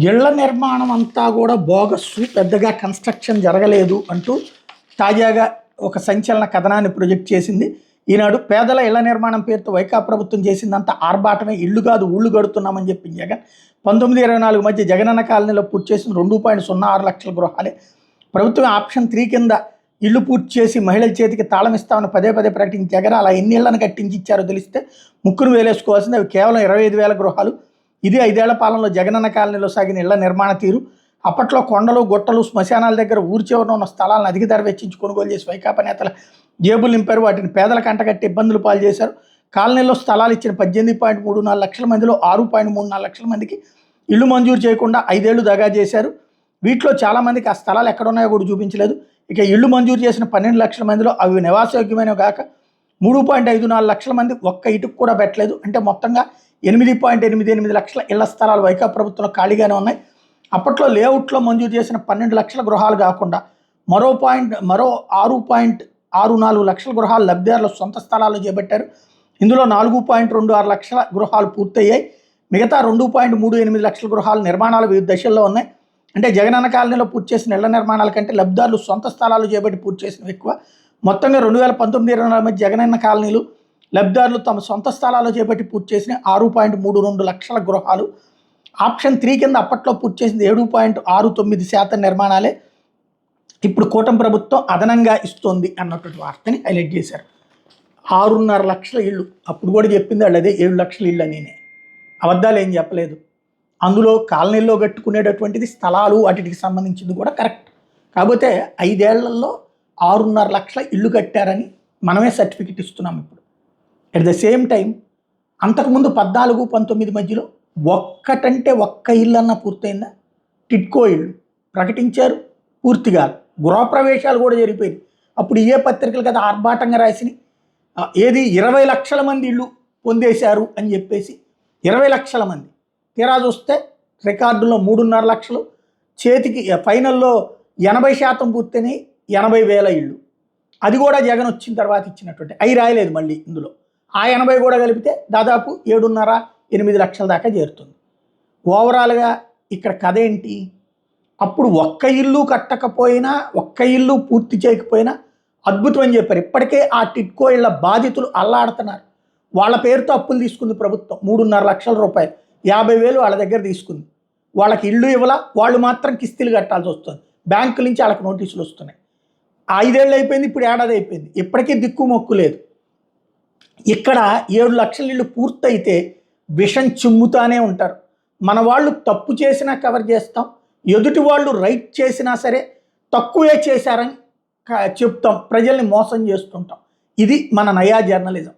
ఇళ్ల నిర్మాణం అంతా కూడా బోగస్సు, పెద్దగా కన్స్ట్రక్షన్ జరగలేదు అంటూ తాజాగా ఒక సంచలన కథనాన్ని ప్రొజెక్ట్ చేసింది ఈనాడు. పేదల ఇళ్ల నిర్మాణం పేరుతో వైకాపా ప్రభుత్వం చేసిందంతా ఆర్భాటమే, ఇల్లు కాదు ఊళ్ళు గడుతున్నామని చెప్పి జగన్ 1924 మధ్య జగనన్న కాలనీలో పూర్తి చేసిన 2.06 లక్షల గృహాలే. ప్రభుత్వం ఆప్షన్ 3 కింద ఇల్లు పూర్తి చేసి మహిళల చేతికి తాళం ఇస్తామని పదే పదే ప్రకటించి జగన్ అలా ఎన్ని ఇళ్లను కట్టించి ఇచ్చారో తెలిస్తే ముక్కును వేలేసుకోవాల్సింది. అవి కేవలం 25,000 గృహాలు. ఇది 5 ఏళ్ల పాలనలో జగనన్న కాలనీలో సాగిన ఇళ్ల నిర్మాణ తీరు. అప్పట్లో కొండలు గుట్టలు శ్మశానాల దగ్గర ఊరి చివరన ఉన్న స్థలాలను అధిక ధర వెచ్చించి కొనుగోలు చేసి వైకాపా నేతల జేబులు నింపారు. వాటిని పేదల కంటగట్టి ఇబ్బందులు పాలు చేశారు. కాలనీలో స్థలాలు ఇచ్చిన 18.34 లక్షల మందిలో 6.34 లక్షల మందికి ఇల్లు మంజూరు చేయకుండా 5 ఏళ్లు దగా చేశారు. వీటిలో చాలామందికి ఆ స్థలాలు ఎక్కడున్నాయో కూడా చూపించలేదు. ఇక ఇల్లు మంజూరు చేసిన 12 లక్షల మందిలో అవి నివాసయోగ్యమైనవి కాక 3.54 లక్షల మంది ఒక్క ఇటుకు కూడా పెట్టలేదు. అంటే మొత్తంగా 8.88 లక్షల ఇళ్ల స్థలాలు వైకాపా ప్రభుత్వంలో ఖాళీగానే ఉన్నాయి. అప్పట్లో లేఅవుట్లో మంజూరు చేసిన 12 లక్షల గృహాలు కాకుండా మరో 6.64 లక్షల గృహాలు లబ్ధిదారుల సొంత స్థలాలు చేపట్టారు. ఇందులో 4.26 లక్షల గృహాలు పూర్తయ్యాయి. మిగతా 2.38 లక్షల గృహాల నిర్మాణాలు వివిధ దశల్లో ఉన్నాయి. అంటే జగనన్న కాలనీలో పూర్తి చేసిన ఇళ్ల నిర్మాణాల కంటే లబ్ధిదారులు సొంత స్థలాలు చేపట్టి పూర్తి చేసినవి ఎక్కువ. మొత్తంగా 2019-24 మధ్య జగనన్న కాలనీలు లబ్ధిదారులు తమ సొంత స్థలాలు చేపట్టి పూర్తి చేసిన 6.32 లక్షల గృహాలు. ఆప్షన్ 3 కింద అప్పట్లో పూర్తి చేసింది 7.69% నిర్మాణాలే. ఇప్పుడు కూటమి ప్రభుత్వం అదనంగా ఇస్తోంది అన్నటువంటి వార్తని హైలైట్ చేశారు. 6.5 లక్షల ఇళ్ళు అప్పుడు కూడా చెప్పింది వాళ్ళు అదే 7 లక్షల ఇళ్ళు అని. అబద్ధాలు ఏం చెప్పలేదు. అందులో కాలనీల్లో కట్టుకునేటటువంటిది స్థలాలు వాటికి సంబంధించింది కూడా కరెక్ట్. కాకపోతే 5 ఏళ్లలో 6.5 లక్షల ఇళ్ళు కట్టారని మనమే సర్టిఫికెట్ ఇస్తున్నాం ఇప్పుడు. అట్ ద సేమ్ టైం అంతకుముందు 14-19 మధ్యలో ఒక్కటంటే ఒక్క ఇల్లు అన్న పూర్తయిందా? టిట్కో ఇళ్ళు ప్రకటించారు, పూర్తిగా గృహప్రవేశాలు కూడా జరిగిపోయింది. అప్పుడు ఏ పత్రికలు కదా ఆర్భాటంగా రాసినాయి, ఏది 20 లక్షల మంది ఇళ్ళు పొందేశారు అని చెప్పేసి. 20 లక్షల మంది తీరా చూస్తే రికార్డులో 3.5 లక్షలు, చేతికి ఫైనల్లో 80% పూర్తయినాయి. 80,000 ఇళ్ళు అది కూడా జగన్ వచ్చిన తర్వాత ఇచ్చినటువంటి అవి రాయలేదు మళ్ళీ ఇందులో. ఆ 80 కూడా కలిపితే దాదాపు 7.5-8 లక్షల దాకా చేరుతుంది. ఓవరాల్గా ఇక్కడ కథ ఏంటి? అప్పుడు ఒక్క ఇల్లు కట్టకపోయినా, ఒక్క ఇల్లు పూర్తి చేయకపోయినా అద్భుతం అని చెప్పారు. ఇప్పటికే ఆ టిట్కో ఇళ్ల బాధితులు అల్లాడుతున్నారు. వాళ్ళ పేరుతో అప్పులు తీసుకుంది ప్రభుత్వం 3.5 లక్షల రూపాయలు, 50,000 వాళ్ళ దగ్గర తీసుకుంది. వాళ్ళకి ఇల్లు ఇవ్వాల, వాళ్ళు మాత్రం కిస్తీలు కట్టాల్సి వస్తుంది. బ్యాంకుల నుంచి వాళ్ళకి నోటీసులు వస్తున్నాయి. 5 ఏళ్ళు అయిపోయింది, ఇప్పుడు ఏడాది అయిపోయింది, ఇప్పటికీ దిక్కు మొక్కు లేదు. ఇక్కడ 7 లక్షల ఇళ్ళు పూర్తయితే విషం చిమ్ముతానే ఉంటారు. మన వాళ్ళు తప్పు చేసినా కవర్ చేస్తాం, ఎదుటి వాళ్ళు రైట్ చేసినా సరే తక్కువే చేశారని చెప్తాం, ప్రజల్ని మోసం చేస్తుంటాం. ఇది మన నయా జర్నలిజం.